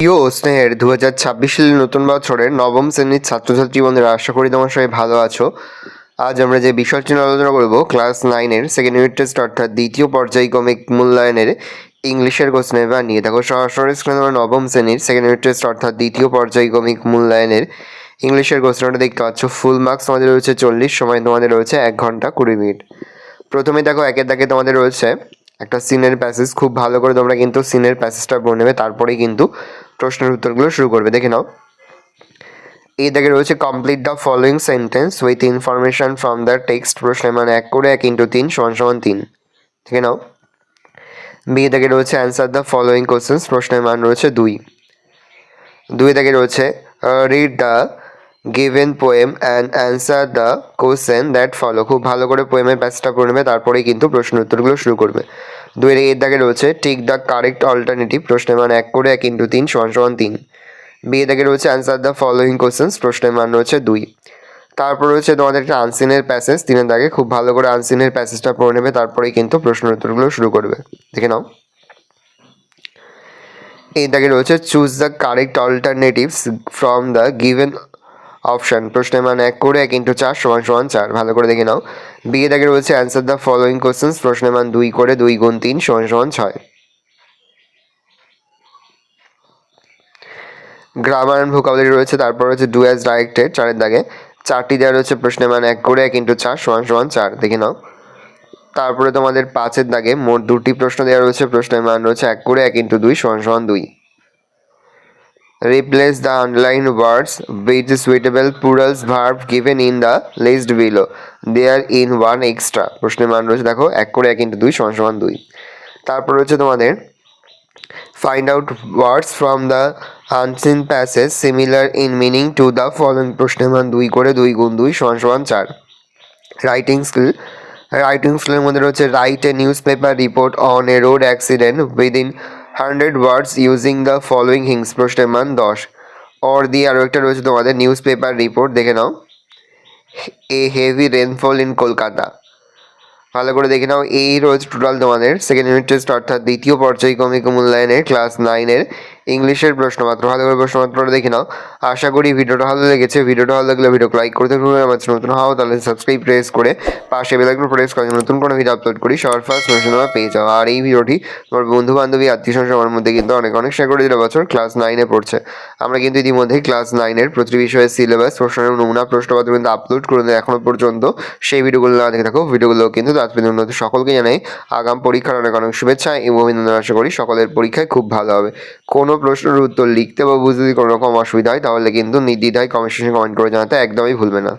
প্রিয় স্নেহের 2026 সালের নতুন বছরের নবম শ্রেণীর ছাত্রছাত্রী বন্ধুরা, আশা করি তোমার সবাই ভালো আছো। আজ আমরা যে বিষয়টি নিয়ে আলোচনা করব, ক্লাস 9-এর সেকেন্ড ইউনিট টেস্ট অর্থাৎ দ্বিতীয় পর্যায়ক্রমিক মূল্যায়নের ইংলিশের কোশ্চেন পেপার নিয়ে। দেখো সরাসরি স্ক্রিনে তোমরা নবম শ্রেণীর সেকেন্ড ইউনিট টেস্ট অর্থাৎ দ্বিতীয় পর্যায়ক্রমিক মূল্যায়নের ইংলিশের কোশ্চেনটা দেখতে পাচ্ছ। ফুল মার্কস তোমাদের রয়েছে 40, সময় তোমাদের রয়েছে 1 ঘন্টা 20 মিনিট। প্রথমে দেখো একের দাগে তোমাদের রয়েছে একটা সিনের প্যাসেজ। খুব ভালো করে তোমরা কিন্তু সিনের প্যাসেজটা পড়ে নেবে, তারপরেই কিন্তু প্রশ্নের উত্তরগুলো শুরু করবে। দেখে নাও, এই দাগে রয়েছে complete the following sentence with information from the text. প্রশ্নের মান 1 করে 1 × 3 = 3। দেখে নাও, বি দাগে রয়েছে অ্যান্সার দ্য ফলোয়িং কোশ্চেন্স। প্রশ্নের মান রয়েছে 2। 2 দাগে রয়েছে read the given poem and answer the question that follow. খুব ভালো করে পোয়েমের প্যাসেজটা পড়ে নেবে, তারপরেই কিন্তু প্রশ্ন উত্তরগুলো শুরু করবে। 2 এর দাগে রয়েছে টিক দ্য কারেক্ট অল্টারনেটিভ। প্রশ্নের মান 1 করে 1 × 3 = 3। বি দাগে রয়েছে অ্যান্সার দ্য ফলোয়িং কোশ্চেন্স। প্রশ্নের মান রয়েছে 2। তারপর রয়েছে তোমাদের একটা আনসিনের প্যাসেজ। 3 দাগে খুব ভালো করে আনসিনের প্যাসেজটা পড়ে নেবে, তারপরেই কিন্তু প্রশ্ন উত্তরগুলো শুরু করবে। দেখে নাও, এই দাগে রয়েছে choose the correct alternatives from the given option. প্রশ্নের মান 1 করে 1 × 4 = 4। ভালো করে দেখে নাও, বি দাগে রয়েছে অ্যান্সার দ্য ফলোয়িং কোশ্চেন্স। প্রশ্নের মান 2 করে 2 × 3 = 6। গ্রামার অ্যান্ড ভোকাবুলারি রয়েছে, তারপর রয়েছে ডু অ্যাজ ডাইরেক্টেড। 4 দাগে 4টি দেওয়া রয়েছে। প্রশ্নের মান 1 করে 1 × 4 = 4। দেখে নাও, তারপরে তোমাদের 5 দাগে মোট 2টি প্রশ্ন দেওয়া রয়েছে। প্রশ্নের মান রয়েছে 1 করে 1 × 2 = 2। Replace the underlined words with suitable plurals verb given in the list below. There in one extra. প্রশ্নের মান রয়েছে দেখো 1 করে 1 × 2 = 2। তারপর রয়েছে তোমাদের find out words from the unseen passage similar in meaning to the following. প্রশ্নের মান 2 করে 2 × 2 = 4। রাইটিং স্কিলের মধ্যে রয়েছে write a news paper report on a road accident within 100 words using the following hints. প্রশ্নের মান 10। অর দিয়ে আরও একটা রয়েছে তোমাদের নিউজ পেপার রিপোর্ট। দেখে নাও, a heavy rainfall in Kolkata. ভালো করে দেখে নাও, এই রয়েছে টোটাল তোমাদের সেকেন্ড ইউনিট টেস্ট অর্থাৎ দ্বিতীয় পর্যায়ক্রমিক মূল্যায়নের ক্লাস 9-এর ইংলিশের প্রশ্নপত্র। ভালো করে প্রশ্নপত্রটা দেখে নাও। আশা করি ভিডিওটা ভালো লেগেছে। ভিডিওটা ভালো লাগলে ভিডিওকে লাইক করতে ভুলবে না। আমার নতুন হও তাহলে সাবস্ক্রাইব প্রেস করে পাশে বেল আইকন প্রেস করে নতুন কোনো ভিডিও আপলোড করি সবার ফার্স্ট নোটিফিকেশন তোমরা পেয়ে যাও। আর এই ভিডিওটি তোমার বন্ধু বান্ধবী আত্মীয় স্বজন সবার মধ্যে কিন্তু অনেক শেয়ার করে দিলে। বছর ক্লাস 9-এ পড়ছে, আমরা কিন্তু ইতিমধ্যেই ক্লাস 9-এর প্রতি বিষয়ের সিলেবাস প্রশ্নের নমুনা প্রশ্নপত্র কিন্তু আপলোড করে দেয় এখনো পর্যন্ত। সেই ভিডিওগুলো না দেখে থাকো, ভিডিওগুলো কিন্তু তাৎপর্য উন্নত। সকলকে জানাই আগাম পরীক্ষার অনেক শুভেচ্ছা এবং অভিনন্দন। আশা করি সকলের পরীক্ষায় খুব ভালো হবে। কোনো প্রশ্নের উত্তর লিখতে বা বুঝতে যদি কোনো রকম অসুবিধা হয় তাহলে কিন্তু নির্দ্বিধায় কমেন্ট সেকশনে কমেন্ট করে জানাতে একদমই ভুলবে না।